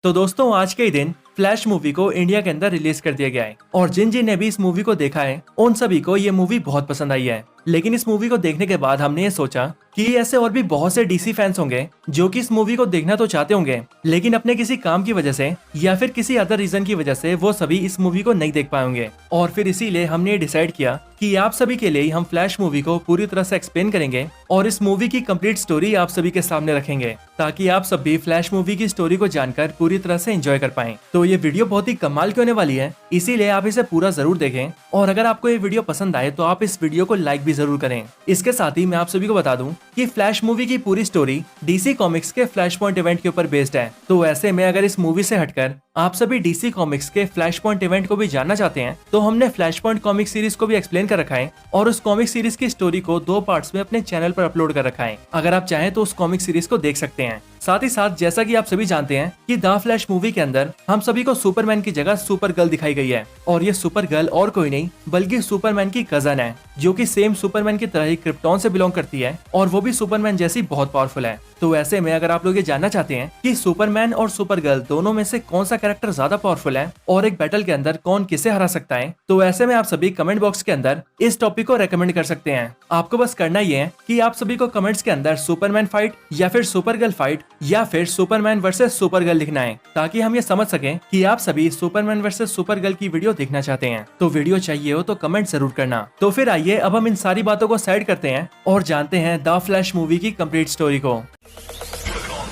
तो दोस्तों आज के ही दिन फ्लैश मूवी को इंडिया के अंदर रिलीज कर दिया गया है और जिन जिन ने भी इस मूवी को देखा है उन सभी को ये मूवी बहुत पसंद आई है। लेकिन इस मूवी को देखने के बाद हमने ये सोचा कि ऐसे और भी बहुत से डीसी फैंस होंगे जो कि इस मूवी को देखना तो चाहते होंगे लेकिन अपने किसी काम की वजह से या फिर किसी अदर रीजन की वजह से वो सभी इस मूवी को नहीं देख पाएंगे। और फिर इसीलिए हमने ये डिसाइड किया कि आप सभी के लिए हम फ्लैश मूवी को पूरी तरह से एक्सप्लेन करेंगे और इस मूवी की कंप्लीट स्टोरी आप सभी के सामने रखेंगे ताकि आप सब भी फ्लैश मूवी की स्टोरी को जानकर पूरी तरह से एंजॉय कर पाएं। तो ये वीडियो बहुत ही कमाल की होने वाली है, इसीलिए आप इसे पूरा जरूर देखें और अगर आपको ये वीडियो पसंद आए तो आप इस वीडियो को लाइक भी जरूर करें। इसके साथ ही मैं आप सभी को बता दूं कि फ्लैश मूवी की पूरी स्टोरी डीसी कॉमिक्स के फ्लैश पॉइंट इवेंट के ऊपर बेस्ड है। तो ऐसे में अगर इस मूवी से हटकर आप सभी डीसी कॉमिक्स के फ्लैश पॉइंट इवेंट को भी जानना चाहते हैं तो हमने फ्लैश पॉइंट कॉमिक सीरीज को भी एक्सप्लेन कर रखा है और उस कॉमिक सीरीज की स्टोरी को 2 पार्ट्स में अपने चैनल पर अपलोड कर रखा है। अगर आप चाहें तो उस कॉमिक सीरीज को देख सकते हैं। साथ ही साथ जैसा कि आप सभी जानते हैं कि द फ्लैश मूवी के अंदर हम सभी को सुपरमैन की जगह सुपर गर्ल दिखाई गई है और ये सुपर गर्ल और कोई नहीं बल्कि सुपरमैन की कजन है जो कि सेम सुपरमैन की तरह ही क्रिप्टॉन से बिलोंग करती है और वो भी सुपरमैन जैसी बहुत पावरफुल है। तो ऐसे में अगर आप लोग ये जानना चाहते हैं कि सुपरमैन और सुपर गर्ल दोनों में से कौन सा कैरेक्टर ज्यादा पावरफुल है और एक बैटल के अंदर कौन किसे हरा सकता है तो ऐसे में आप सभी कमेंट बॉक्स के अंदर इस टॉपिक को रेकमेंड कर सकते हैं। आपको बस करना ही है कि आप सभी को कमेंट्स के अंदर सुपरमैन फाइट या फिर सुपर गर्ल फाइट या फिर सुपरमैन वर्सेस सुपर गर्ल लिखना है ताकि हम ये समझ सकें कि आप सभी सुपरमैन वर्सेस सुपर गर्ल की वीडियो देखना चाहते हैं। तो वीडियो चाहिए हो तो कमेंट जरूर करना। तो फिर आइए अब हम इन सारी बातों को साइड करते हैं और जानते हैं द फ्लैश मूवी की कंप्लीट स्टोरी को।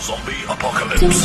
Zombie apocalypse.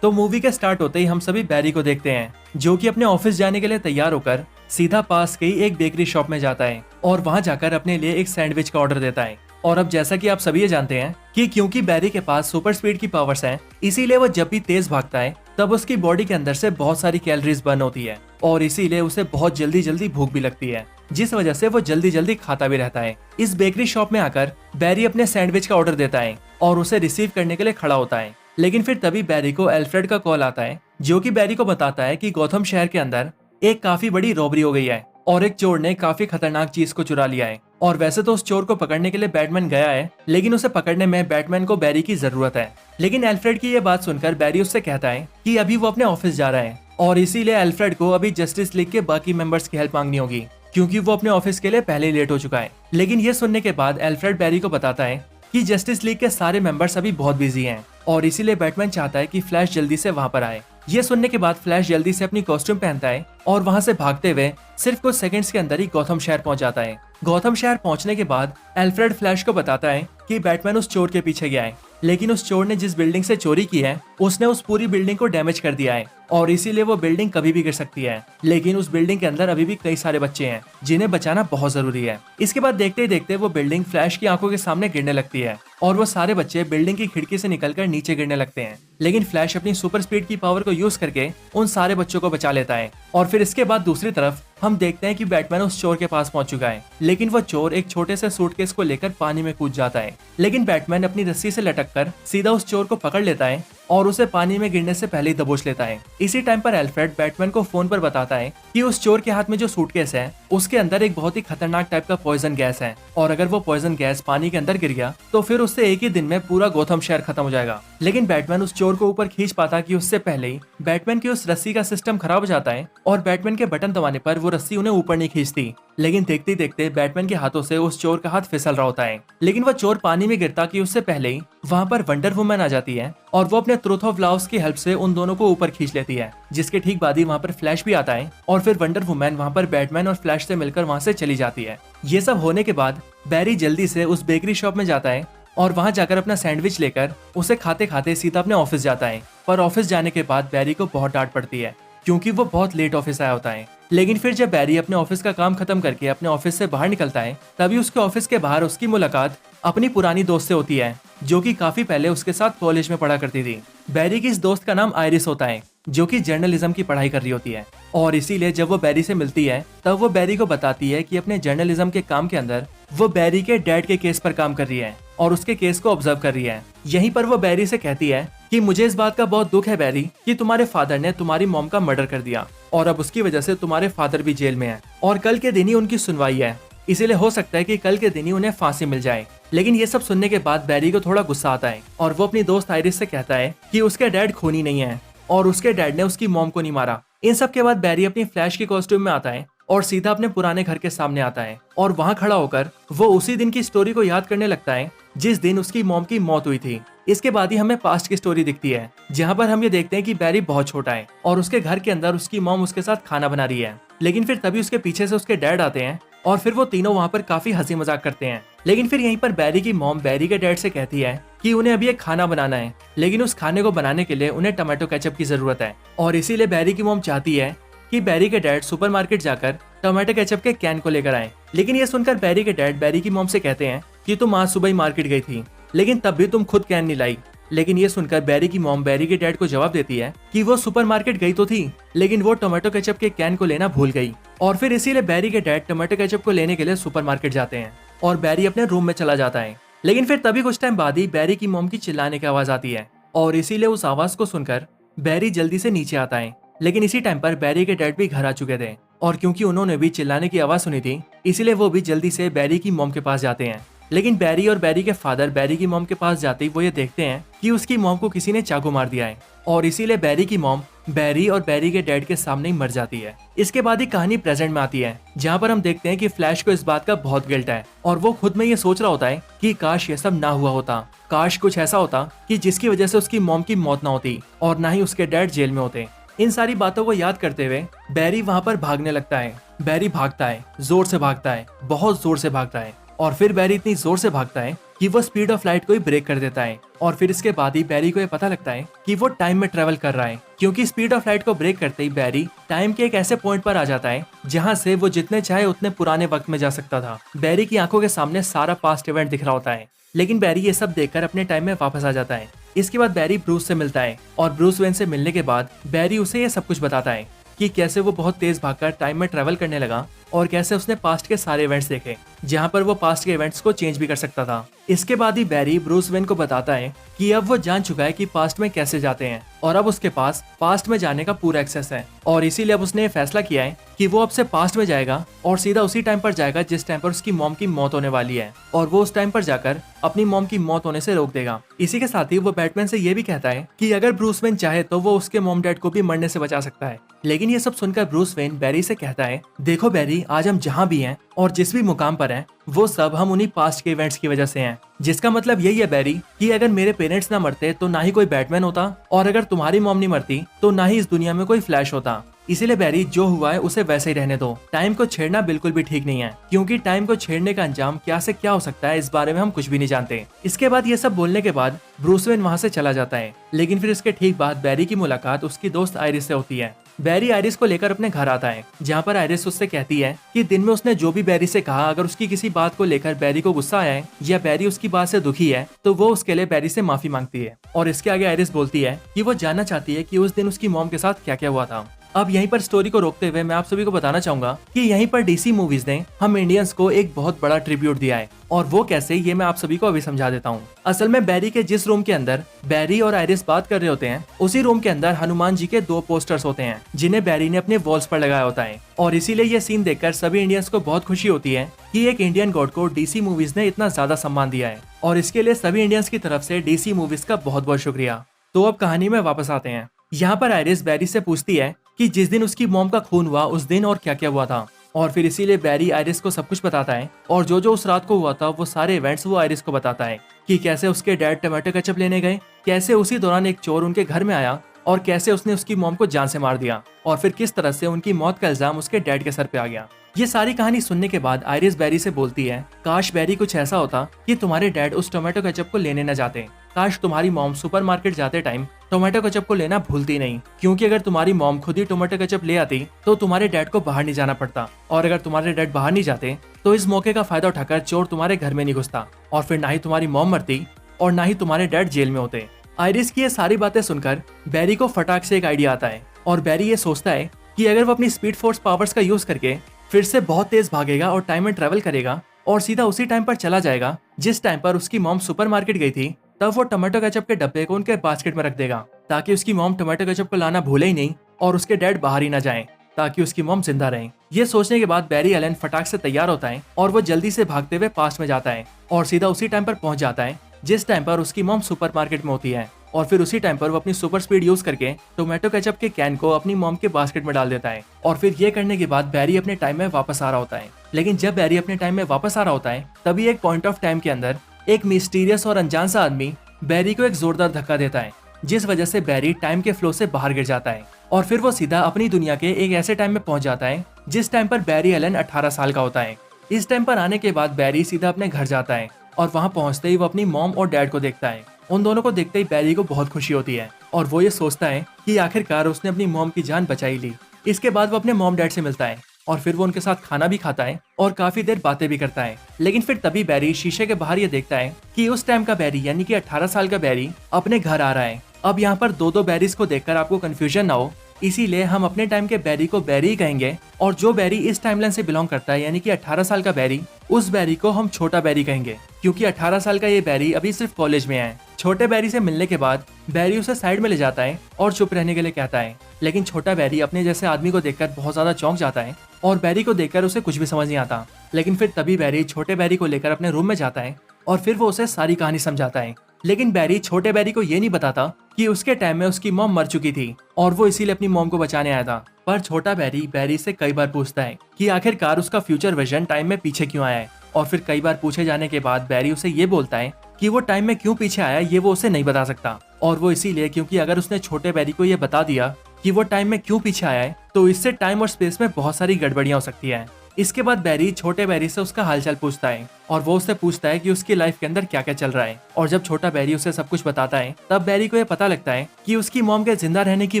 तो मूवी के स्टार्ट होते ही हम सभी बैरी को देखते हैं जो कि अपने ऑफिस जाने के लिए तैयार होकर सीधा पास के एक बेकरी शॉप में जाता है और वहां जाकर अपने लिए एक सैंडविच का ऑर्डर देता है। और अब जैसा कि आप सभी ये जानते हैं कि क्योंकि बैरी के पास सुपर स्पीड की पावर्स हैं, इसीलिए वो जब भी तेज भागता है तब उसकी बॉडी के अंदर से बहुत सारी कैलोरीज बर्न होती है और इसीलिए उसे बहुत जल्दी जल्दी भूख भी लगती है जिस वजह से वो जल्दी जल्दी खाता भी रहता है। इस बेकरी शॉप में आकर बैरी अपने सैंडविच का ऑर्डर देता है और उसे रिसीव करने के लिए खड़ा होता है। लेकिन फिर तभी बैरी को एल्फ्रेड का कॉल आता है जो कि बैरी को बताता है कि गौथम शहर के अंदर एक काफी बड़ी रॉबरी हो गई है और एक चोर ने काफी खतरनाक चीज को चुरा लिया है। और वैसे तो उस चोर को पकड़ने के लिए बैटमैन गया है लेकिन उसे पकड़ने में बैटमैन को बैरी की जरूरत है। लेकिन एल्फ्रेड की ये बात सुनकर बैरी उससे कहता है कि अभी वो अपने ऑफिस जा रहा है और इसीलिए एल्फ्रेड को अभी जस्टिस लीग के बाकी मेंबर्स की हेल्प मांगनी होगी क्योंकि वो अपने ऑफिस के लिए पहले ही लेट हो चुका है। लेकिन ये सुनने के बाद एल्फ्रेड बैरी को बताता है कि जस्टिस लीग के सारे मेंबर्स अभी बहुत बिजी हैं और इसीलिए बैटमैन चाहता है कि फ्लैश जल्दी से वहां पर आए। ये सुनने के बाद फ्लैश जल्दी से अपनी कॉस्ट्यूम पहनता है और वहां से भागते हुए सिर्फ कुछ सेकंड्स के अंदर ही गौथम शहर पहुंच जाता है। गौथम शहर पहुंचने के बाद एल्फ्रेड फ्लैश को बताता है कि बैटमैन उस चोर के पीछे गया है लेकिन उस चोर ने जिस बिल्डिंग से चोरी की है उसने उस पूरी बिल्डिंग को डैमेज कर दिया है और इसीलिए वो बिल्डिंग कभी भी गिर सकती है। लेकिन उस बिल्डिंग के अंदर अभी भी कई सारे बच्चे हैं जिन्हें बचाना बहुत जरूरी है। इसके बाद देखते ही देखते वो बिल्डिंग फ्लैश की आंखों के सामने गिरने लगती है और वो सारे बच्चे बिल्डिंग की खिड़की से निकलकर नीचे गिरने लगते हैं। लेकिन फ्लैश अपनी सुपर स्पीड की पावर को यूज करके उन सारे बच्चों को बचा लेता है। और फिर इसके बाद दूसरी तरफ हम देखते हैं कि बैटमैन उस चोर के पास पहुंच चुका है लेकिन वो चोर एक छोटे से सूटकेस को लेकर पानी में कूद जाता है। लेकिन बैटमैन अपनी रस्सी से लटककर सीधा उस चोर को पकड़ लेता है और उसे पानी में गिरने से पहले ही दबोच लेता है। इसी टाइम पर एल्फ्रेड बैटमैन को फोन पर बताता है कि उस चोर के हाथ में जो सूटकेस है उसके अंदर एक बहुत ही खतरनाक टाइप का पॉइजन गैस है और अगर वो पॉइजन गैस पानी के अंदर गिर गया तो फिर उससे एक ही दिन में पूरा गौथम शहर खत्म हो जाएगा। लेकिन बैटमैन उस चोर को ऊपर खींच पाता कि उससे पहले ही बैटमैन की उस रस्सी का सिस्टम खराब हो जाता है और बैटमैन के बटन दबाने पर वो रस्सी उन्हें ऊपर नहीं खींचती। लेकिन देखते देखते बैटमैन के हाथों से उस चोर का हाथ फिसल रहा होता है लेकिन वह चोर पानी में गिरता कि उससे पहले ही वहां पर वंडर वुमन आ जाती है और वो अपने ट्रूथ ऑफ लव्स की हेल्प से उन दोनों को ऊपर खींच लेती है। जिसके ठीक बाद ही वहां पर फ्लैश भी आता है और फिर वंडर वुमन वहां पर बैटमैन और फ्लैश से मिलकर वहां से चली जाती है। ये सब होने के बाद बैरी जल्दी से उस बेकरी शॉप में जाता है और वहां जाकर अपना सैंडविच लेकर उसे खाते खाते सीधा अपने ऑफिस जाता है। पर ऑफिस जाने के बाद बैरी को बहुत डांट पड़ती है क्योंकि वो बहुत लेट ऑफिस आया होता है। लेकिन फिर जब बैरी अपने ऑफिस का काम खत्म करके अपने ऑफिस से बाहर निकलता है तभी उसके ऑफिस के बाहर उसकी मुलाकात अपनी पुरानी दोस्त से होती है जो कि काफी पहले उसके साथ कॉलेज में पढ़ा करती थी। बैरी की इस दोस्त का नाम आयरिस होता है जो कि जर्नलिज्म की पढ़ाई कर रही होती है और इसीलिए जब वो बैरी से मिलती है तब वो बैरी को बताती है कि अपने जर्नलिज्म के काम के अंदर वो बैरी के डैड के केस पर काम कर रही है और उसके केस को ऑब्जर्व कर रही है। यहीं पर वो बैरी से कहती है कि मुझे इस बात का बहुत दुख है बैरी कि तुम्हारे फादर ने तुम्हारी मॉम का मर्डर कर दिया और अब उसकी वजह से तुम्हारे फादर भी जेल में हैं और कल के दिन ही उनकी सुनवाई है इसीलिए हो सकता है कि कल के दिन ही उन्हें फांसी मिल जाए। लेकिन ये सब सुनने के बाद बैरी को थोड़ा गुस्सा आता है और वो अपनी दोस्त आयरिस से कहता है कि उसके डैड खूनी नहीं है और उसके डैड ने उसकी मॉम को नहीं मारा। इन सब के बाद बैरी अपनी फ्लैश की कॉस्ट्यूम में आता है और सीधा अपने पुराने घर के सामने आता है और वहाँ खड़ा होकर वो उसी दिन की स्टोरी को याद करने लगता है जिस दिन उसकी मॉम की मौत हुई थी। इसके बाद ही हमें पास्ट की स्टोरी दिखती है जहाँ पर हम ये देखते हैं कि बैरी बहुत छोटा है और उसके घर के अंदर उसकी मॉम उसके साथ खाना बना रही है। लेकिन फिर तभी उसके पीछे से उसके डैड आते हैं और फिर वो तीनों वहाँ पर काफी हंसी मजाक करते हैं। लेकिन फिर यहीं पर बैरी की मॉम बैरी के डैड से कहती है कि उन्हें अभी एक खाना बनाना है, लेकिन उस खाने को बनाने के लिए उन्हें टमाटो केचप की जरूरत है और इसीलिए बैरी की मॉम चाहती है कि बैरी के डैड सुपरमार्केट जाकर टमाटो केचप के कैन को लेकर आए। लेकिन ये सुनकर बैरी के डैड बैरी की मॉम से कहते हैं कि तुम आज सुबह ही मार्केट गई थी, लेकिन तब भी तुम खुद कैन नहीं लाई। लेकिन ये सुनकर बैरी की मॉम बैरी के डैड को जवाब देती है कि वो सुपरमार्केट गई तो थी, लेकिन वो टमाटो केचप के कैन को लेना भूल गई। और फिर इसीलिए बैरी के डैड टमाटो केचप को लेने के लिए सुपरमार्केट जाते हैं और बैरी अपने रूम में चला जाता है। लेकिन फिर तभी कुछ टाइम बाद ही बैरी की मॉम की चिल्लाने की आवाज आती है और इसीलिए उस आवाज को सुनकर बैरी जल्दी से नीचे आता है। लेकिन इसी टाइम पर बैरी के डैड भी घर आ चुके थे और क्योंकि उन्होंने भी चिल्लाने की आवाज सुनी थी इसीलिए वो भी जल्दी से बैरी की मॉम के पास जाते हैं। लेकिन बैरी और बैरी के फादर बैरी की मॉम के पास जाते ही वो ये देखते हैं कि उसकी मॉम को किसी ने चाकू मार दिया है और इसीलिए बैरी की मॉम बैरी और बैरी के डैड के सामने ही मर जाती है। इसके बाद ही कहानी प्रेजेंट में आती है जहाँ पर हम देखते हैं कि फ्लैश को इस बात का बहुत गिल्ट है और वो खुद में ये सोच रहा होता है कि काश ये सब ना हुआ होता, काश कुछ ऐसा होता कि जिसकी वजह से उसकी मॉम की मौत ना होती और ना ही उसके डैड जेल में होते। इन सारी बातों को याद करते हुए बैरी वहाँ पर भागने लगता है। बैरी भागता है, जोर से भागता है, बहुत जोर से भागता है और फिर बैरी इतनी जोर से भागता है कि वो स्पीड ऑफ लाइट को ही ब्रेक कर देता है। और फिर इसके बाद ही बैरी को ये पता लगता है कि वो टाइम में ट्रेवल कर रहा है, क्योंकि स्पीड ऑफ लाइट को ब्रेक करते ही बैरी टाइम के एक ऐसे पॉइंट पर आ जाता है जहाँ से वो जितने चाहे उतने पुराने वक्त में जा सकता था। बैरी की आंखों के सामने सारा पास्ट इवेंट दिख रहा होता है, लेकिन बैरी ये सब देखकर अपने टाइम में वापस आ जाता है। इसके बाद बैरी ब्रूस से मिलता है और ब्रूस वेन से मिलने के बाद बैरी उसे ये सब कुछ बताता है कि कैसे वो बहुत तेज भागकर टाइम में ट्रेवल करने लगा और कैसे उसने पास्ट के सारे इवेंट्स देखे जहां पर वो पास्ट के इवेंट्स को चेंज भी कर सकता था। इसके बाद ही बैरी ब्रूस वेन को बताता है कि अब वो जान चुका है कि पास्ट में कैसे जाते हैं और अब उसके पास पास्ट में जाने का पूरा एक्सेस है और इसीलिए अब उसने फैसला किया है कि वो अब से पास्ट में जाएगा और सीधा उसी टाइम पर जाएगा जिस टाइम पर उसकी मॉम की मौत होने वाली है और वो उस टाइम पर जाकर अपनी मॉम की मौत होने से रोक देगा। इसी के साथ ही वो बैटमैन से ये भी कहता है कि अगर ब्रूस वेन चाहे तो वो उसके मॉम डैड को भी मरने से बचा सकता है। लेकिन ये सब सुनकर ब्रूस वेन बैरी से कहता है, देखो बैरी, आज हम जहाँ भी हैं और जिस भी मुकाम पर हैं वो सब हम उन्हीं पास्ट के इवेंट्स की वजह से हैं। जिसका मतलब यही है बैरी कि अगर मेरे पेरेंट्स ना मरते तो ना ही कोई बैटमैन होता और अगर तुम्हारी मॉम नहीं मरती तो ना ही इस दुनिया में कोई फ्लैश होता। इसीलिए बैरी, जो हुआ है उसे वैसे ही रहने दो। टाइम को छेड़ना बिल्कुल भी ठीक नहीं है, क्योंकि टाइम को छेड़ने का अंजाम क्या से क्या हो सकता है इस बारे में हम कुछ भी नहीं जानते। इसके बाद ये सब बोलने के बाद ब्रूस वेन वहाँ से चला जाता है। लेकिन फिर इसके ठीक बाद बैरी की मुलाकात उसकी दोस्त आयरिस से होती है। बैरी आयरिस को लेकर अपने घर आता है, जहाँ पर आयरिस उससे कहती है कि दिन में उसने जो भी बैरी से कहा, अगर उसकी किसी बात को लेकर बैरी को गुस्सा आया है या बैरी उसकी बात से दुखी है तो वो उसके लिए बैरी से माफी मांगती है। और इसके आगे आयरिस बोलती है कि वो जानना चाहती है कि उस दिन उसकी मॉम के साथ क्या क्या हुआ था। अब यहीं पर स्टोरी को रोकते हुए मैं आप सभी को बताना चाहूंगा कि यहीं पर डीसी मूवीज ने हम इंडियंस को एक बहुत बड़ा ट्रिब्यूट दिया है और वो कैसे, ये मैं आप सभी को अभी समझा देता हूँ। असल में बैरी के जिस रूम के अंदर बैरी और आयरिस बात कर रहे होते हैं उसी रूम के अंदर हनुमान जी के 2 पोस्टर्स होते हैं जिन्हें बैरी ने अपने वॉल्स पर लगाया होता है और इसीलिए ये सीन देखकर सभी इंडियंस को बहुत खुशी होती है कि एक इंडियन गॉड को डीसी मूवीज ने इतना ज्यादा सम्मान दिया है और इसके लिए सभी इंडियंस की तरफ से डीसी मूवीज का बहुत बहुत शुक्रिया। तो अब कहानी में वापस आते हैं। यहाँ पर आयरिस बैरी से पूछती है कि जिस दिन उसकी मॉम का खून हुआ उस दिन और क्या क्या हुआ था और फिर इसीलिए बैरी आयरिस को सब कुछ बताता है और जो जो उस रात को हुआ था वो सारे इवेंट्स वो आयरिस को बताता है कि कैसे उसके डैड टमाटो केचप लेने गए, कैसे उसी दौरान एक चोर उनके घर में आया और कैसे उसने उसकी मॉम को जान से मार दिया और फिर किस तरह से उनकी मौत का इल्जाम उसके डैड के सर पे आ गया। ये सारी कहानी सुनने के बाद आयरिस बैरी से बोलती है, काश बैरी कुछ ऐसा होता कि तुम्हारे डैड उस टोमेटो केचप को लेने न जाते, काश तुम्हारी मॉम सुपरमार्केट जाते टाइम टोमेटो केचप को लेना भूलती नहीं, क्योंकि अगर तुम्हारी मॉम खुद ही टोमेटो केचप ले आती तो तुम्हारे डैड को बाहर नहीं जाना पड़ता और अगर तुम्हारे डैड बाहर नहीं जाते तो इस मौके का फायदा उठाकर चोर तुम्हारे घर में नहीं घुसता और फिर ना ही तुम्हारी मॉम मरती और ना ही तुम्हारे डैड जेल में होते। आयरिस की ये सारी बातें सुनकर बैरी को फटाक से एक आइडिया आता है और बैरी ये सोचता है कि अगर वो अपनी स्पीड फोर्स पावर्स का यूज करके फिर से बहुत तेज भागेगा और टाइम में ट्रेवल करेगा और सीधा उसी टाइम पर चला जाएगा जिस टाइम पर उसकी मॉम सुपरमार्केट गई थी, तब वो टमाटो केचप के डब्बे को उनके बास्केट में रख देगा ताकि उसकी मॉम टमाटो केचप को लाना भूले ही नहीं और उसके डैड बाहर ही ना जाएं। ताकि उसकी मॉम जिंदा रहे। ये सोचने के बाद बैरी एलन फटाक से तैयार होता है और वो जल्दी से भागते हुए पास्ट में जाता है और सीधा उसी टाइम पर पहुंच जाता है जिस टाइम पर उसकी मॉम सुपरमार्केट में होती है। और फिर उसी टाइम पर वो अपनी सुपर स्पीड यूज करके टोमेटो केचप के कैन को अपनी मॉम के बास्केट में डाल देता है। और फिर ये करने के बाद बैरी अपने टाइम में वापस आ रहा होता है। लेकिन जब बैरी अपने टाइम में वापस आ रहा होता है तभी एक पॉइंट ऑफ टाइम के अंदर एक मिस्टीरियस और अनजान सा आदमी बैरी को एक जोरदार धक्का देता है, जिस वजह से बैरी टाइम के फ्लो से बाहर गिर जाता है। और फिर वो सीधा अपनी दुनिया के एक ऐसे टाइम में पहुंच जाता है जिस टाइम पर बैरी एलन 18 साल का होता है। इस टाइम पर आने के बाद बैरी सीधा अपने घर जाता है और वहां पहुंचते ही वो अपनी मॉम और डैड को देखता है। उन दोनों को देखते ही बैरी को बहुत खुशी होती है और वो ये सोचता है कि आखिरकार उसने अपनी मॉम की जान बचाई ली। इसके बाद वो अपने मॉम डैड से मिलता है और फिर वो उनके साथ खाना भी खाता है और काफी देर बातें भी करता है। लेकिन फिर तभी बैरी शीशे के बाहर ये देखता है कि उस टाइम का बैरी यानी कि 18 साल का बैरी अपने घर आ रहा है। अब यहाँ पर दो बैरीज को देखकर आपको कंफ्यूजन ना हो, इसीलिए हम अपने टाइम के बैरी को बैरी ही कहेंगे और जो बैरी इस टाइमलाइन से बिलोंग करता है यानी कि 18 साल का बैरी, उस बैरी को हम छोटा बैरी कहेंगे, क्योंकि 18 साल का ये बैरी अभी सिर्फ कॉलेज में है। छोटे बैरी से मिलने के बाद बैरी उसे साइड में ले जाता है और चुप रहने के लिए कहता है। लेकिन छोटा बैरी अपने जैसे आदमी को देखकर बहुत ज्यादा चौंक जाता है और बैरी को देखकर उसे कुछ भी समझ नहीं आता। लेकिन फिर तभी बैरी छोटे बैरी को लेकर अपने रूम में जाता है और फिर वो उसे सारी कहानी समझाता है। लेकिन बैरी छोटे बैरी को ये नहीं बताता कि उसके टाइम में उसकी मॉम मर चुकी थी और वो इसीलिए अपनी मॉम को बचाने आया था। पर छोटा बैरी से कई बार पूछता है कि आखिरकार उसका फ्यूचर विजन टाइम में पीछे क्यों आया है। और फिर कई बार पूछे जाने के बाद बैरी उसे ये बोलता है कि वो टाइम में क्यों पीछे आया ये वो उसे नहीं बता सकता। और वो इसीलिए क्योंकि अगर उसने छोटे बैरी को ये बता दिया कि वो टाइम में क्यों पीछे आया है तो इससे टाइम और स्पेस में बहुत सारी गड़बड़ियां हो सकती है। इसके बाद बैरी छोटे बैरी से उसका हालचाल पूछता है और वो उससे पूछता है कि उसकी लाइफ के अंदर क्या क्या चल रहा है। और जब छोटा बैरी उसे सब कुछ बताता है तब बैरी को ये पता लगता है कि उसकी मॉम के जिंदा रहने की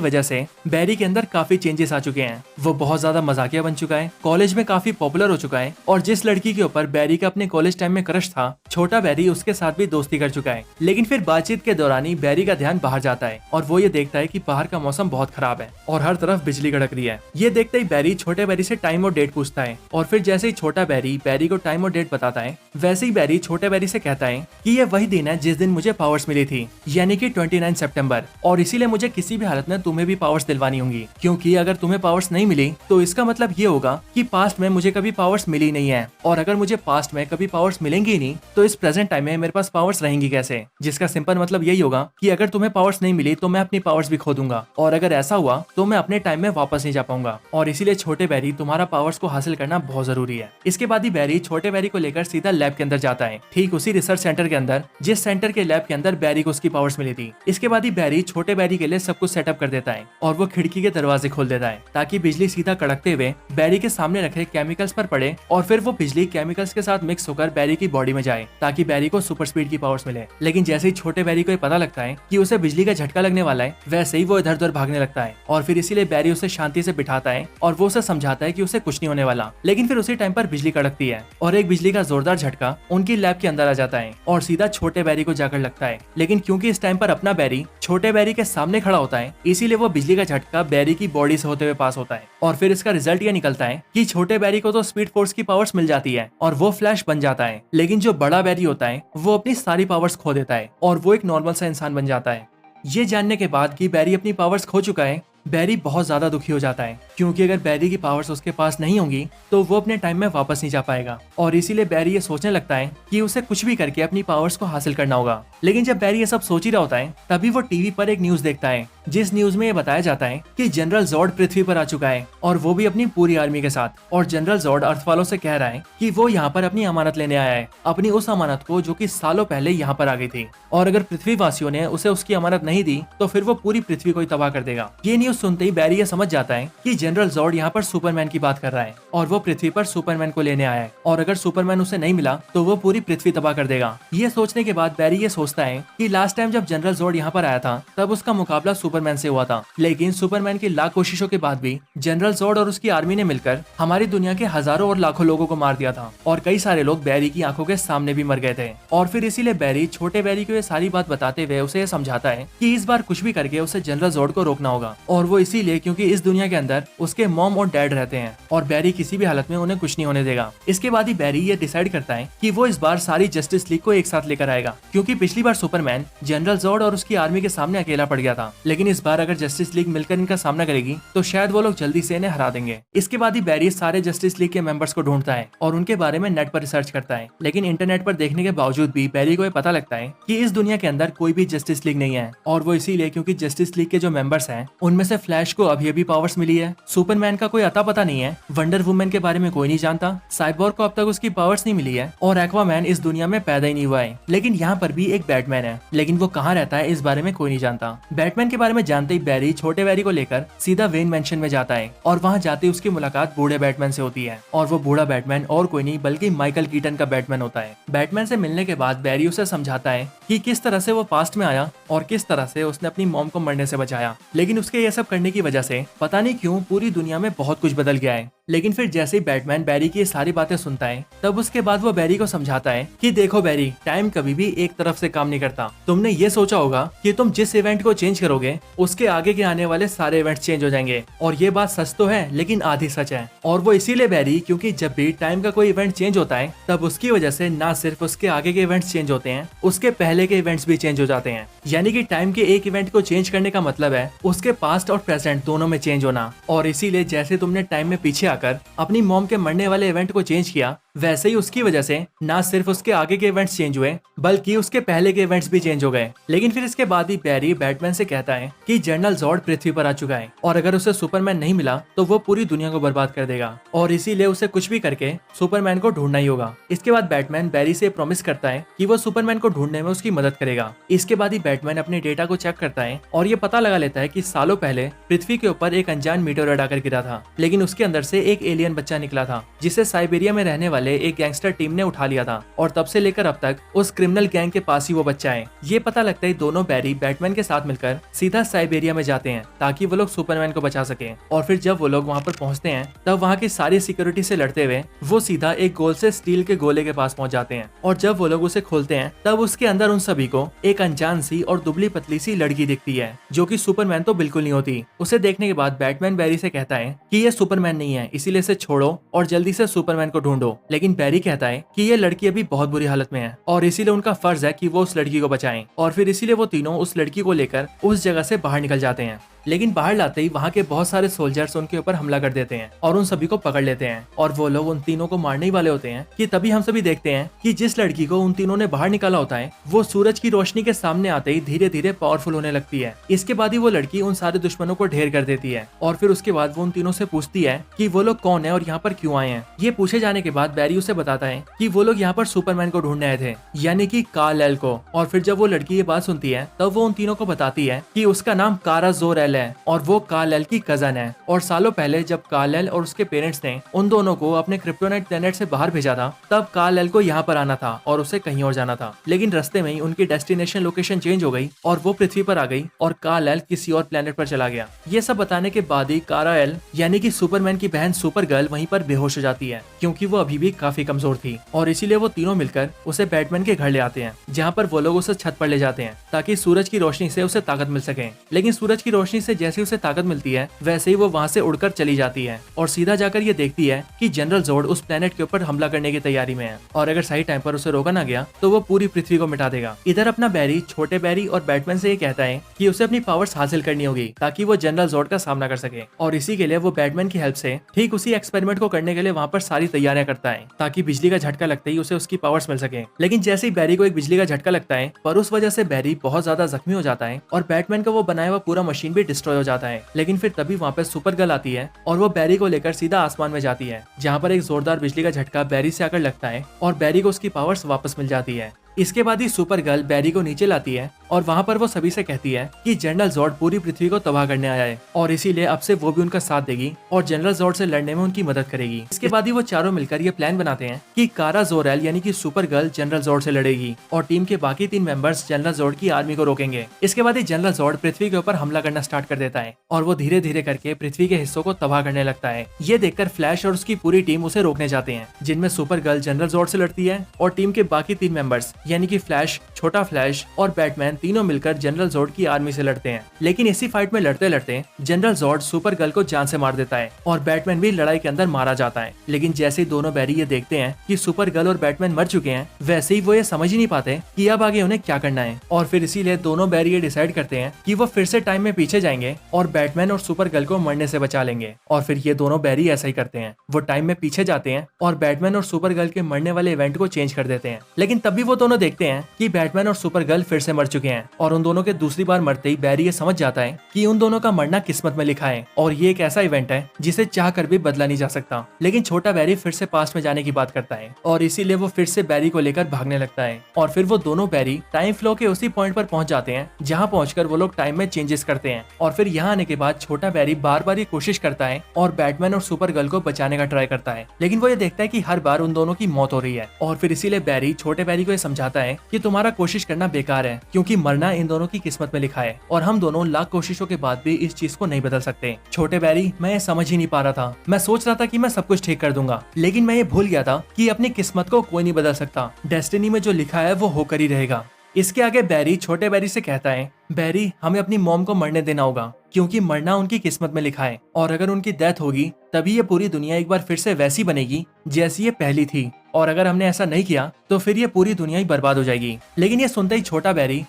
वजह से बैरी के अंदर काफी चेंजेस आ चुके हैं। वो बहुत ज्यादा मजाकिया बन चुका है, कॉलेज में काफी पॉपुलर हो चुका है और जिस लड़की के ऊपर बैरी का अपने कॉलेज टाइम में क्रश था, छोटा बैरी उसके साथ भी दोस्ती कर चुका है। लेकिन फिर बातचीत के दौरान ही बैरी का ध्यान बाहर जाता है और वो ये देखता है कि बाहर का मौसम बहुत खराब है और हर तरफ बिजली कड़क रही है। ये देखते ही बैरी छोटे बैरी से टाइम और डेट पूछता है और फिर जैसे ही छोटा बैरी को टाइम और डेट बताता है वैसे ही बैरी छोटे बैरी से कहता है कि ये वही दिन है जिस दिन मुझे पावर्स मिली थी, यानी कि 29 सितंबर, और इसीलिए मुझे किसी भी हालत में तुम्हें भी पावर्स दिलवानी होंगी, क्योंकि अगर तुम्हें पावर्स नहीं मिली तो इसका मतलब ये होगा कि पास्ट में मुझे कभी पावर्स मिली नहीं है, और अगर मुझे पास्ट में कभी पावर्स मिलेंगी नहीं तो इस प्रेजेंट टाइम में मेरे पास पावर्स रहेंगी कैसे, जिसका सिंपल मतलब यही होगा कि अगर तुम्हें पावर्स नहीं मिली तो मैं अपनी पावर्स भी खो दूंगा, और अगर ऐसा हुआ तो मैं अपने टाइम में वापस नहीं जा पाऊंगा, और इसीलिए छोटे बैरी तुम्हारा पावर्स को हासिल करना बहुत जरूरी है। इसके बाद ही बैरी छोटे बैरी को लेकर सीधा लैब के अंदर जाता है, ठीक उसी रिसर्च सेंटर के अंदर जिस सेंटर के लैब के अंदर बैरी को उसकी पावर्स मिली थी। इसके बाद ही बैरी छोटे बैरी के लिए सब कुछ सेटअप कर देता है और वो खिड़की के दरवाजे खोल देता है ताकि बिजली सीधा कड़कते हुए बैरी के सामने रखे केमिकल्स पर पड़े और फिर वो बिजली केमिकल्स के साथ मिक्स होकर बैरी की बॉडी में जाए ताकि बैरी को सुपर स्पीड की पावर्स मिले। लेकिन जैसे ही छोटे बैरी को ये पता लगता है कि उसे बिजली का झटका लगने वाला है, वैसे ही वो इधर उधर भागने लगता है और फिर इसीलिए बैरी उसे शांति से बिठाता है और वो उसे समझाता है कि उसे कुछ नहीं होने वाला। लेकिन फिर उसी टाइम पर बिजली कड़कती है और एक बिजली का जोरदार झटका उनकी लैब के अंदर आ जाता है और सीधा छोटे बैरी को जाकर लगता है। लेकिन क्योंकि इस टाइम पर अपना बैरी छोटे बैरी के सामने खड़ा होता है, इसीलिए वो बिजली का झटका बैरी की बॉडी से होते हुए पास होता है और फिर इसका रिजल्ट ये निकलता है कि छोटे बैरी को तो स्पीड फोर्स की पावर्स मिल जाती है और वो फ्लैश बन जाता है। लेकिन जो बड़ा बैरी होता है वो अपनी सारी पावर्स खो देता है और वो एक नॉर्मल सा इंसान बन जाता है। ये जानने के बाद कि बैरी अपनी पावर्स खो चुका है, बैरी बहुत ज्यादा दुखी हो जाता है, क्योंकि अगर बैरी की पावर्स उसके पास नहीं होंगी तो वो अपने टाइम में वापस नहीं जा पाएगा, और इसीलिए बैरी ये सोचने लगता है कि उसे कुछ भी करके अपनी पावर्स को हासिल करना होगा। लेकिन जब बैरी ये सब सोच ही रहा होता है तभी वो टीवी पर एक न्यूज देखता है जिस न्यूज में ये बताया जाता है कि जनरल जॉर्ड पृथ्वी पर आ चुका है और वो भी अपनी पूरी आर्मी के साथ, और जनरल जॉर्ड अर्थ वालों से कह रहा है कि वो यहाँ पर अपनी अमानत लेने आया है, अपनी उस अमानत को जो कि सालों पहले यहाँ पर आ गई थी, और अगर पृथ्वी वासियों ने उसे उसकी अमानत नहीं दी तो फिर वो पूरी पृथ्वी को ही तबाह कर देगा। ये न्यूज सुनते ही बैरी ये समझ जाता है कि जनरल जॉर्ड यहाँ पर सुपरमैन की बात कर रहा है और वो पृथ्वी पर सुपरमैन को लेने आया है, और अगर सुपरमैन उसे नहीं मिला तो वो पूरी पृथ्वी तबाह कर देगा। ये सोचने के बाद बैरी ये सोचता है कि लास्ट टाइम जब जनरल जॉर्ड यहाँ पर आया था तब उसका मुकाबला सुपरमैन से हुआ था, लेकिन सुपरमैन की लाख कोशिशों के बाद भी जनरल जॉर्ड और उसकी आर्मी ने मिलकर हमारी दुनिया के हजारों और लाखों लोगों को मार दिया था, और कई सारे लोग बैरी की आंखों के सामने भी मर गए थे। और फिर इसीलिए बैरी छोटे बैरी को ये सारी बात बताते हुए उसे ये समझाता है कि इस बार कुछ भी करके उसे जनरल जॉर्ड को रोकना होगा, और वो इसीलिए क्योंकि इस दुनिया के अंदर उसके मॉम और डैड रहते हैं और बैरी किसी भी हालत में उन्हें कुछ नहीं होने देगा। इसके बाद ही बैरी ये डिसाइड करता है कि वो इस बार सारी जस्टिस लीग को एक साथ लेकर आएगा, क्योंकि पिछली बार सुपरमैन जनरल जॉर्ड और उसकी आर्मी के सामने अकेला पड़ गया था, लेकिन लेकिन इस बार अगर जस्टिस लीग मिलकर इनका सामना करेगी तो शायद वो लोग जल्दी से इन्हें हरा देंगे। इसके बाद ही बैरी सारे जस्टिस लीग के मेंबर्स को ढूंढता है और उनके बारे में नेट पर रिसर्च करता है, लेकिन इंटरनेट पर देखने के बावजूद भी बैरी को ये पता लगता है कि इस दुनिया के अंदर कोई भी जस्टिस लीग नहीं है। और वो इसीलिए क्योंकि जस्टिस लीग के जो मेंबर्स हैं उनमें से फ्लैश को अभी अभी पावर्स मिली है, सुपरमैन का कोई अता पता नहीं है, वंडर वुमन के बारे में कोई नहीं जानता, साइबोर्ग को अब तक उसकी पावर्स नहीं मिली है और एक्वामैन इस दुनिया में पैदा ही नहीं हुआ है। लेकिन यहाँ पर भी एक बैटमैन है, लेकिन वो कहाँ रहता है इस बारे में कोई नहीं जानता। बैटमैन के बारे में जानते ही बैरी छोटे बैरी को लेकर सीधा वेन मैंशन में जाता है और वहाँ जाते ही उसकी मुलाकात बूढ़े बैटमैन से होती है और वो बूढ़ा बैटमैन और कोई नहीं बल्कि माइकल कीटन का बैटमैन होता है। बैटमैन से मिलने के बाद बैरी उसे समझाता है कि किस तरह से वो पास्ट में आया और किस तरह से उसने अपनी मॉम को मरने से बचाया, लेकिन उसके ये सब करने की वजह से पता नहीं क्यों पूरी दुनिया में बहुत कुछ बदल गया है। लेकिन फिर जैसे ही बैटमैन बैरी की ये सारी बातें सुनता है तब उसके बाद वो बैरी को समझाता है कि देखो बैरी, टाइम कभी भी एक तरफ से काम नहीं करता। तुमने ये सोचा होगा कि तुम जिस इवेंट को चेंज करोगे उसके आगे के आने वाले सारे इवेंट्स चेंज हो जाएंगे, और ये बात सच तो है लेकिन आधी सच है। और वो इसीलिए बैरी क्योंकि जब भी टाइम का कोई इवेंट चेंज होता है तब उसकी वजह से ना सिर्फ उसके आगे के इवेंट्स चेंज होते हैं, उसके पहले के इवेंट्स भी चेंज हो जाते हैं। यानी कि टाइम के एक इवेंट को चेंज करने का मतलब है उसके पास्ट और प्रेजेंट दोनों में चेंज होना। और इसीलिए जैसे तुमने टाइम में पीछे आकर अपनी मॉम के मरने वाले इवेंट को चेंज किया, वैसे ही उसकी वजह से ना सिर्फ उसके आगे के इवेंट्स चेंज हुए बल्कि उसके पहले के इवेंट्स भी चेंज हो गए। लेकिन फिर इसके बाद ही बैरी बैटमैन से कहता है कि जनरल जॉर्ड पृथ्वी पर आ चुका है और अगर उसे सुपरमैन नहीं मिला तो वो पूरी दुनिया को बर्बाद कर देगा और इसीलिए उसे कुछ भी करके सुपरमैन को ढूंढना ही होगा। इसके बाद बैटमैन बैरी से प्रॉमिस करता है कि वो सुपरमैन को ढूंढने में उसकी मदद करेगा। इसके बाद ही बैटमैन अपने डेटा को चेक करता है और ये पता लगा लेता है कि सालों पहले पृथ्वी के ऊपर एक अनजान मीटेओराइट आकर गिरा था, लेकिन उसके अंदर से एक एलियन बच्चा निकला था जिसे साइबेरिया में रहने वाले एक गैंगस्टर टीम ने उठा लिया था और तब से लेकर अब तक उस क्रिमिनल गैंग के पास ही वो बच्चा है। ये पता लगता है दोनों बैरी बैटमैन के साथ मिलकर सीधा साइबेरिया में जाते हैं ताकि वो लोग सुपरमैन को बचा सके। और फिर जब वो लोग वहाँ पर पहुँचते हैं तब वहाँ की सारी सिक्योरिटी से लड़ते हुए वो सीधा एक गोल से स्टील के गोले के पास पहुँच जाते हैं और जब वो लोग उसे खोलते हैं तब उसके अंदर उन सभी को एक अनजान सी और दुबली पतली सी लड़की दिखती है जो कि सुपरमैन तो बिल्कुल नहीं होती। उसे देखने के बाद बैटमैन बैरी से कहता है कि ये सुपरमैन नहीं है, इसीलिए इसे छोड़ो और जल्दी से सुपरमैन को ढूंढो। लेकिन बैरी कहता है कि ये लड़की अभी बहुत बुरी हालत में है और इसीलिए उनका फर्ज है कि वो उस लड़की को बचाएं। और फिर इसीलिए वो तीनों उस लड़की को लेकर उस जगह से बाहर निकल जाते हैं। लेकिन बाहर लाते ही वहाँ के बहुत सारे सोल्जर्स उनके ऊपर हमला कर देते हैं और उन सभी को पकड़ लेते हैं और वो लोग उन तीनों को मारने ही वाले होते हैं कि तभी हम सभी देखते हैं कि जिस लड़की को उन तीनों ने बाहर निकाला होता है वो सूरज की रोशनी के सामने आते ही धीरे धीरे पावरफुल होने लगती है। इसके बाद ही वो लड़की उन सारे दुश्मनों को ढेर कर देती है और फिर उसके बाद वो उन तीनों से पूछती है कि वो लोग कौन है और यहाँ पर क्यों आए हैं। ये पूछे जाने के बाद बैरी उसे बताता है कि वो लोग यहाँ पर सुपरमैन को ढूंढने आए थे, यानी कि कार्ल-एल को। और फिर जब वो लड़की ये बात सुनती है तब वो उन तीनों को बताती है कि उसका नाम कारा जोर-एल है और वो कार्ल-एल की कजन है और सालों पहले जब कार्ल-एल और उसके पेरेंट्स ने उन दोनों को अपने क्रिप्टोनाइट प्लेनेट से बाहर भेजा था तब कार्ल-एल को यहाँ पर आना था और उसे कहीं और जाना था, लेकिन रास्ते में ही उनकी डेस्टिनेशन लोकेशन चेंज हो गई और वो पृथ्वी पर आ गई और कार्ल-एल किसी और प्लेनेट पर चला गया। ये सब बताने के बाद ही कारा-एल यानी कि सुपरमैन की बहन सुपर गर्ल वहीं पर बेहोश हो जाती है क्योंकि वो अभी भी काफी कमजोर थी और इसीलिए वो तीनों मिलकर उसे बैटमैन के घर ले आते हैं जहाँ पर वो लोग उसे छत पर ले जाते हैं ताकि सूरज की रोशनी से उसे ताकत मिल सके। लेकिन सूरज की रोशनी से जैसे उसे ताकत मिलती है वैसे ही वो वहाँ से उड़कर चली जाती है और सीधा जाकर ये देखती है कि जनरल जोर्ड उस प्लेनेट के ऊपर हमला करने की तैयारी में है और अगर सही टाइम पर उसे रोका ना गया तो वो पूरी पृथ्वी को मिटा देगा। इधर अपना बैरी छोटे बैरी और बैटमैन से ये कहता है कि उसे अपनी पावर्स हासिल करनी होगी ताकि वो जनरल जोर्ड का सामना कर सके और इसी के लिए वो बैटमैन की हेल्प से ठीक उसी एक्सपेरिमेंट को करने के लिए वहाँ पर सारी तैयारियां करता है ताकि बिजली का झटका लगते ही उसे उसकी पावर्स मिल सके। लेकिन जैसे ही बैरी को एक बिजली का झटका लगता है पर उस वजह से बैरी बहुत ज्यादा जख्मी हो जाता है और बैटमैन का वो बनाया हुआ पूरा मशीन भी डिस्ट्रॉय हो जाता है। लेकिन फिर तभी वहाँ पे सुपर गर्ल आती है और वो बैरी को लेकर सीधा आसमान में जाती है जहाँ पर एक जोरदार बिजली का झटका बैरी से आकर लगता है और बैरी को उसकी पावर्स वापस मिल जाती है। इसके बाद ही सुपर गर्ल बैरी को नीचे लाती है और वहाँ पर वो सभी से कहती है कि जनरल जोर्ड पूरी पृथ्वी को तबाह करने आया है और इसीलिए अब से वो भी उनका साथ देगी और जनरल जोर्ड से लड़ने में उनकी मदद करेगी। इसके बाद ही वो चारों मिलकर ये प्लान बनाते हैं कि कारा जोर-एल यानी कि सुपर गर्ल जनरल जोर्ड से लड़ेगी और टीम के बाकी 3 मेंबर्स जनरल जोर्ड की आर्मी को रोकेंगे। इसके बाद ही जनरल जोर्ड पृथ्वी के ऊपर हमला करना स्टार्ट कर देता है और वो धीरे धीरे करके पृथ्वी के हिस्सों को तबाह करने लगता है। ये देखकर फ्लैश और उसकी पूरी टीम उसे रोकने जाते हैं जिनमें सुपर गर्ल जनरल जोर्ड से लड़ती है और टीम के बाकी 3 मेंबर्स यानी कि फ्लैश, छोटा फ्लैश और बैटमैन तीनों मिलकर जनरल जोर्ड की आर्मी से लड़ते हैं। लेकिन इसी फाइट में लड़ते लड़ते जनरल जोर्ड सुपर गर्ल को जान से मार देता है और बैटमैन भी लड़ाई के अंदर मारा जाता है। लेकिन जैसे ही दोनों बैरी ये देखते हैं कि सुपर गर्ल और बैटमैन मर चुके हैं, वैसे ही वो ये समझ ही नहीं पाते कि अब आगे उन्हें क्या करना है। और फिर इसीलिए दोनों बैरी ये डिसाइड करते हैं कि वो फिर से टाइम में पीछे जाएंगे और बैटमैन और सुपर गर्ल को मरने से बचा लेंगे। और फिर ये दोनों बैरी ऐसा ही करते हैं, वो टाइम में पीछे जाते हैं और बैटमैन और सुपर गर्ल के मरने वाले इवेंट को चेंज कर देते हैं। लेकिन तब भी वो दोनों देखते हैं कि बैटमैन और सुपर गर्ल फिर से मर चुके हैं और उन दोनों के दूसरी बार मरते ही बैरी ये समझ जाता है कि उन दोनों का मरना किस्मत में लिखा है और ये एक ऐसा इवेंट है जिसे चाह कर भी बदला नहीं जा सकता। लेकिन छोटा बैरी फिर से पास्ट में जाने की बात करता है और इसीलिए वो फिर से बैरी को लेकर भागने लगता है। और फिर वो दोनों बैरी टाइम फ्लो के उसी पॉइंट पर पहुंच जाते हैं जहां पहुंचकर वो लोग टाइम में चेंजेस करते हैं। और फिर यहाँ आने के बाद छोटा बैरी बार बार ये कोशिश करता है और बैटमैन और सुपर गर्ल को बचाने का ट्राई करता है। लेकिन वो ये देखता है कि हर बार उन दोनों की मौत हो रही है और फिर इसीलिए बैरी छोटे बैरी को ये समझाता है कि तुम्हारा कोशिश करना बेकार है, क्योंकि मरना इन दोनों की किस्मत में लिखा है और हम दोनों लाख कोशिशों के बाद भी इस चीज को नहीं बदल सकते। छोटे बैरी, मैं ये समझ ही नहीं पा रहा था। मैं सोच रहा था कि मैं सब कुछ ठीक कर दूंगा, लेकिन मैं ये भूल गया था कि अपनी किस्मत को कोई नहीं बदल सकता। डेस्टिनी में जो लिखा है वो होकर ही रहेगा। इसके आगे बैरी छोटे बैरी से कहता है, बैरी, हमें अपनी मॉम को मरने देना होगा, क्योंकि मरना उनकी किस्मत में लिखा है और अगर उनकी डेथ होगी तभी ये पूरी दुनिया एक बार फिर से वैसी बनेगी जैसी ये पहली थी। और अगर हमने ऐसा नहीं किया तो फिर ये पूरी दुनिया ही बर्बाद हो जाएगी। लेकिन ये सुनते ही छोटा बैरी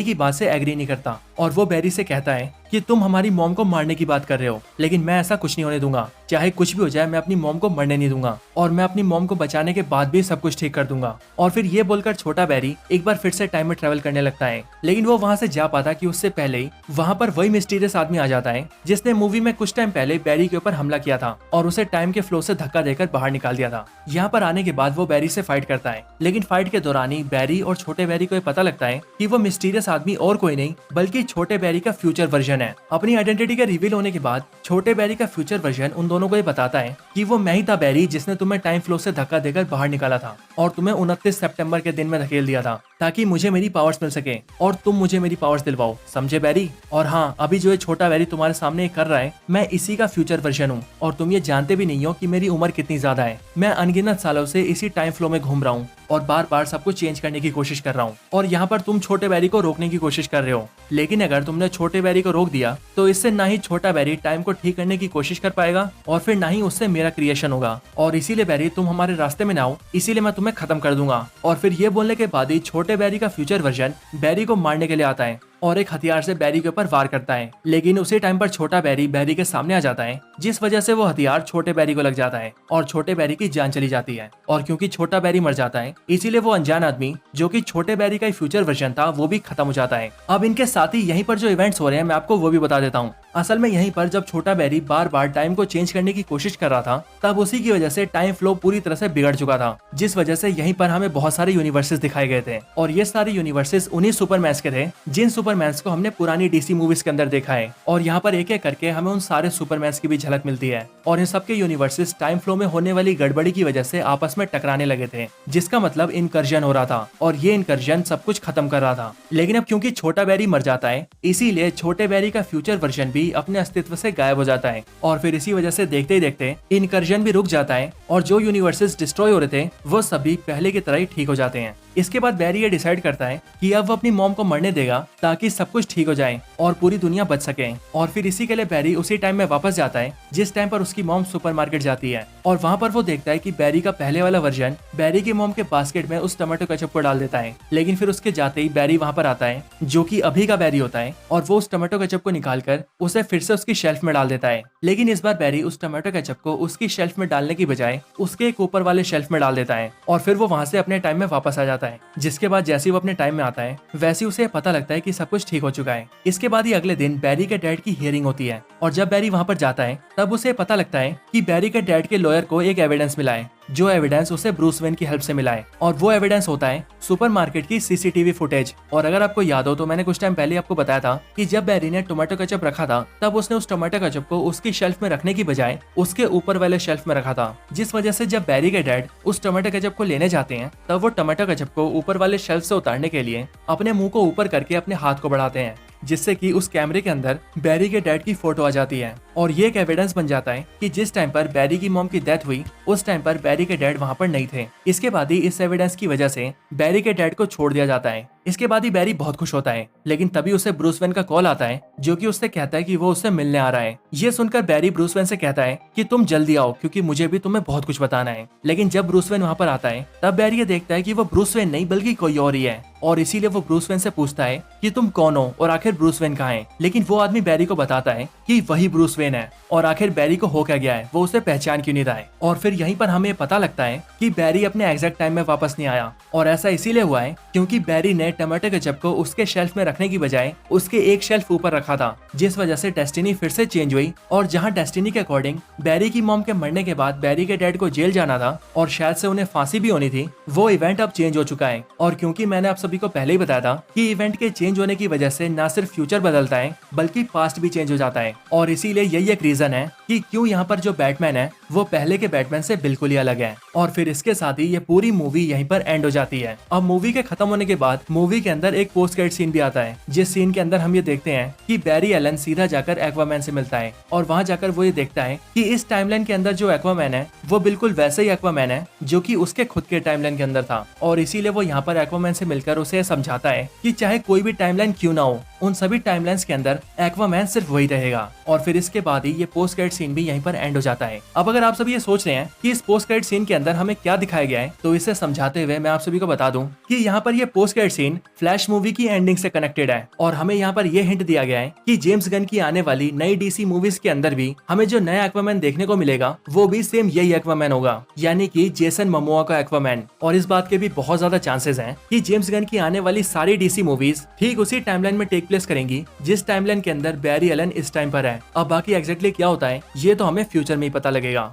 की बात से एग्री नहीं करता और वो बैरी से कहता है कि तुम हमारी मॉम को मारने की बात कर रहे हो, लेकिन मैं ऐसा कुछ नहीं होने दूंगा। चाहे कुछ भी हो जाए, मैं अपनी मॉम को मरने नहीं दूंगा और मैं अपनी मॉम को बचाने के बाद भी सब कुछ ठीक कर दूंगा। और फिर ये बोलकर छोटा बैरी एक बार फिर से टाइम में ट्रेवल करने लगता है। लेकिन वो वहाँ से जा पाता कि उससे पहले ही वहाँ पर वही मिस्टीरियस आदमी आ जाता है जिसने मूवी में कुछ टाइम पहले बैरी के ऊपर हमला किया था और उसे टाइम के फ्लो से धक्का देकर बाहर निकाल दिया था। यहाँ पर आने के बाद वो बैरी से फाइट करता है, लेकिन फाइट के दौरान ही बैरी और छोटे बैरी को ये पता लगता है कि वो मिस्टीरियस आदमी और कोई नहीं बल्कि छोटे बैरी का फ्यूचर वर्जन है। अपनी आइडेंटिटी के रिवील होने के बाद छोटे बैरी का फ्यूचर वर्जन उन दोनों को ये बताता है कि वो मैं ही था बैरी जिसने तुम्हें टाइम फ्लो से धक्का देकर बाहर निकाला था और तुम्हें 29 सितंबर के दिन में धकेल दिया था ताकि मुझे मेरी पावर्स मिल सके और तुम मुझे मेरी पावर्स दिलवाओ, समझे बैरी? और हाँ, अभी जो ये छोटा बैरी तुम्हारे सामने कर रहा है, मैं इसी का फ्यूचर वर्जन हूँ और तुम ये जानते भी नहीं हो कि मेरी उम्र कितनी ज्यादा है। मैं अनगिनत सालों से इसी टाइम फ्लो में घूम रहा हूँ और बार बार सब कुछ चेंज करने की कोशिश कर रहा हूँ और यहाँ पर तुम छोटे बैरी को रोकने की कोशिश कर रहे हो। लेकिन अगर तुमने छोटे बैरी को रोक दिया तो इससे ना ही छोटा बैरी टाइम को ठीक करने की कोशिश कर पाएगा और फिर ना ही उससे मेरा क्रिएशन होगा। और इसीलिए बैरी, तुम हमारे रास्ते में ना आओ, इसीलिए मैं तुम्हें खत्म कर दूंगा। और फिर ये बोलने के बाद ही छोटे बैरी का फ्यूचर वर्जन बैरी को मारने के लिए आता है और एक हथियार से बैरी के ऊपर वार करता है। लेकिन उसी टाइम पर छोटा बैरी के सामने आ जाता है, जिस वजह से वो हथियार छोटे बैरी को लग जाता है और छोटे बैरी की जान चली जाती है। और क्योंकि छोटा बैरी मर जाता है, इसीलिए वो अनजान आदमी जो कि छोटे बैरी का फ्यूचर वर्जन था वो भी खत्म हो जाता है। अब इनके साथ ही यहीं पर जो इवेंट्स हो रहे हैं मैं आपको वो भी बता देता हूँ। असल में यहीं पर जब छोटा बैरी बार बार टाइम को चेंज करने की कोशिश कर रहा था, तब उसी की वजह से टाइम फ्लो पूरी तरह से बिगड़ चुका था, जिस वजह से यहीं पर हमें बहुत सारे यूनिवर्सेस दिखाए गए थे। और ये सारे यूनिवर्सेस उन्हीं सुपरमैन्स के थे जिन सुपरमैन्स को हमने पुरानी डीसी मूवीज के अंदर देखा है। और यहाँ पर एक एक करके हमें उन सारे सुपरमैन्स की भी झलक मिलती है और इन सबके यूनिवर्सेस टाइम फ्लो में होने वाली गड़बड़ी की वजह से आपस में टकराने लगे थे, जिसका मतलब इनकर्जन हो रहा था और ये इनकर्जन सब कुछ खत्म कर रहा था। लेकिन अब क्योंकि छोटा बैरी मर जाता है, इसीलिए छोटे बैरी का फ्यूचर वर्जन भी अपने अस्तित्व से गायब हो जाता है और फिर इसी वजह से देखते ही देखते इनकर्जन भी रुक जाता है और जो यूनिवर्सेस डिस्ट्रॉय हो रहे थे वो सभी पहले की तरह ही ठीक हो जाते हैं। इसके बाद बैरी ये डिसाइड करता है कि अब वो अपनी मॉम को मरने देगा ताकि सब कुछ ठीक हो जाए और पूरी दुनिया बच सके। और फिर इसी के लिए बैरी उसी टाइम में वापस जाता है जिस टाइम पर उसकी मॉम सुपरमार्केट जाती है और वहाँ पर वो देखता है कि बैरी का पहले वाला वर्जन बैरी की मॉम के बास्केट में उस टमाटो केचप को डाल देता है। लेकिन फिर उसके जाते ही बैरी वहाँ पर आता है जो कि अभी का बैरी होता है और वो उस टमाटो केचप को निकाल कर उसे फिर से उसकी शेल्फ में डाल देता है। लेकिन इस बार बैरी उस टमाटो केचप को उसकी शेल्फ में डालने की बजाय उसके एक ऊपर वाले शेल्फ में डाल देता है और फिर वो वहाँ से अपने टाइम में वापस आ जाता है। जिसके बाद जैसे ही वो अपने टाइम में आता है वैसे उसे पता लगता है कि सब कुछ ठीक हो चुका है। इसके बाद ही अगले दिन बैरी के डैड की हियरिंग होती है और जब बैरी वहाँ पर जाता है तब उसे पता लगता है कि बैरी के डैड के लॉयर को एक एविडेंस मिला है, जो एविडेंस उसे ब्रूस वेन की हेल्प से मिला है और वो एविडेंस होता है सुपरमार्केट की सीसीटीवी फुटेज। और अगर आपको याद हो तो मैंने कुछ टाइम पहले आपको बताया था कि जब बैरी ने टोमेटो केचप रखा था तब उसने उस टोमेटो केचप को उसकी शेल्फ में रखने की बजाय उसके ऊपर वाले शेल्फ में रखा था, जिस वजह से जब बैरी के डैड उस टोमेटो केचप को लेने जाते हैं तब वो टोमेटो केचप को ऊपर वाले शेल्फ से उतारने के लिए अपने मुंह को ऊपर करके अपने हाथ को बढ़ाते हैं, जिससे कि उस कैमरे के अंदर बैरी के डैड की फोटो आ जाती है और ये एक एविडेंस बन जाता है कि जिस टाइम पर बैरी की मॉम की डेथ हुई उस टाइम पर बैरी के डैड वहाँ पर नहीं थे। इसके बाद ही इस एविडेंस की वजह से बैरी के डैड को छोड़ दिया जाता है। इसके बाद ही बैरी बहुत खुश होता है, लेकिन तभी उसे ब्रूस वेन का कॉल आता है जो कि उससे कहता है कि वो उससे मिलने आ रहा है। ये सुनकर बैरी ब्रूस वेन से कहता है कि तुम जल्दी आओ क्योंकि मुझे भी तुम्हें बहुत कुछ बताना है। लेकिन जब ब्रूस वेन वहाँ पर आता है तब बैरी ये देखता है कि वो ब्रूस वेन नहीं बल्कि कोई और ही है, और इसीलिए वो ब्रूस वेन से पूछता है कि तुम कौन हो और आखिर ब्रूस वेन कहाँ है। लेकिन वो आदमी बैरी को बताता है कि वही ब्रूस वेन है, और आखिर बैरी को हो क्या गया है, वो उसे पहचान क्यों नहीं रहा है। और फिर यहीं पर हमें पता लगता है कि बैरी अपने एग्जैक्ट टाइम में वापस नहीं आया, और ऐसा इसीलिए हुआ है क्योंकि बैरी ने टमाटो केचप को उसके शेल्फ में रखने की बजाय उसके एक शेल्फ ऊपर रखा था, जिस वजह से डेस्टिनी फिर से चेंज हुई। और जहाँ डेस्टिनी के अकॉर्डिंग बैरी की मॉम के मरने के बाद बैरी के डैड को जेल जाना था और शायद से उन्हें फांसी भी होनी थी, वो इवेंट अब चेंज हो चुका है। और क्योंकि मैंने आप सभी को पहले ही बताया था कि इवेंट के चेंज होने की वजह से न सिर्फ फ्यूचर बदलता है बल्कि पास्ट भी चेंज हो जाता है, और इसीलिए यही एक रीजन है कि क्यों यहाँ पर जो बैटमैन है वो पहले के बैटमैन से बिल्कुल ही अलग है। और फिर इसके साथ ही ये पूरी मूवी यहीं पर एंड हो जाती है। अब मूवी के खत्म होने के बाद मूवी के अंदर एक पोस्ट क्रेडिट सीन भी आता है, जिस सीन के अंदर हम ये देखते हैं कि बैरी एलन सीधा जाकर एक्वामैन से मिलता है, और वहां जाकर वो ये देखता है कि इस टाइमलाइन के अंदर जो एक्वामैन है वो बिल्कुल वैसे ही एक्वामैन है जो कि उसके खुद के टाइमलाइन के अंदर था। और इसीलिए वो यहाँ पर एक्वामैन से मिलकर उसे समझाता है कि चाहे कोई भी टाइमलाइन क्यों ना हो, उन सभी टाइमलाइंस के अंदर एक्वामैन सिर्फ वही रहेगा। और फिर इसके बाद ही ये पोस्ट क्रेडिट सीन भी यहीं पर एंड हो जाता है। अब अगर आप सभी ये सोच रहे हैं कि इस पोस्ट क्रेडिट सीन के अंदर हमें क्या दिखाया गया है, तो इसे समझाते हुए मैं आप सभी को बता दूं कि यहाँ पर ये post credit scene flash movie की एंडिंग से कनेक्टेड है, और हमें यहाँ पर ये हिंट दिया गया है कि जेम्स गन की आने वाली नई डीसी मूवीज के अंदर भी हमें जो नया एक्वामैन देखने को मिलेगा वो भी सेम यही एक्वामैन होगा, यानी कि जेसन मोमोआ का एक्वामैन। और इस बात के भी बहुत ज्यादा चांसेस हैं कि जेम्स गन की आने वाली सारी डीसी मूवीज ठीक उसी टाइमलाइन में टेक प्लेस करेंगी जिस टाइमलाइन के अंदर बैरी एलन इस टाइम पर है। अब बाकी एग्जैक्टली क्या होता है ये तो हमें फ्यूचर में ही पता लगेगा।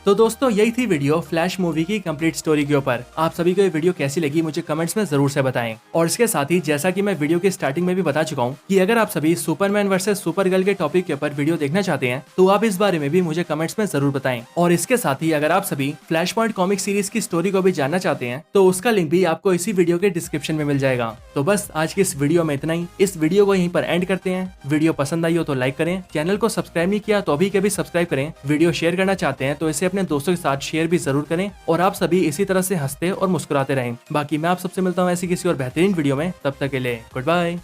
तो दोस्तों यही थी वीडियो फ्लैश मूवी की कंप्लीट स्टोरी के ऊपर। आप सभी को ये वीडियो कैसी लगी मुझे कमेंट्स में जरूर से बताएं। और इसके साथ ही जैसा कि मैं वीडियो की स्टार्टिंग में भी बता चुका हूँ कि अगर आप सभी सुपरमैन वर्सेस सुपरगर्ल के टॉपिक के ऊपर वीडियो देखना चाहते हैं तो आप इस बारे में भी मुझे कमेंट्स में जरूर बताएं। और इसके साथ ही अगर आप सभी फ्लैश पॉइंट कॉमिक सीरीज की स्टोरी को भी जानना चाहते हैं तो उसका लिंक भी आपको इसी वीडियो के डिस्क्रिप्शन में मिल जाएगा। तो बस आज की इस वीडियो में इतना ही। इस वीडियो को यहीं पर एंड करते हैं। वीडियो पसंद आई हो तो लाइक करें, चैनल को सब्सक्राइब नहीं किया तो अभी के भी सब्सक्राइब करें। वीडियो शेयर करना चाहते हैं तो इसे अपने दोस्तों के साथ शेयर भी जरूर करें, और आप सभी इसी तरह से हंसते और मुस्कुराते रहें। बाकी मैं आप सबसे मिलता हूँ ऐसी किसी और बेहतरीन वीडियो में, तब तक के लिए गुड बाय।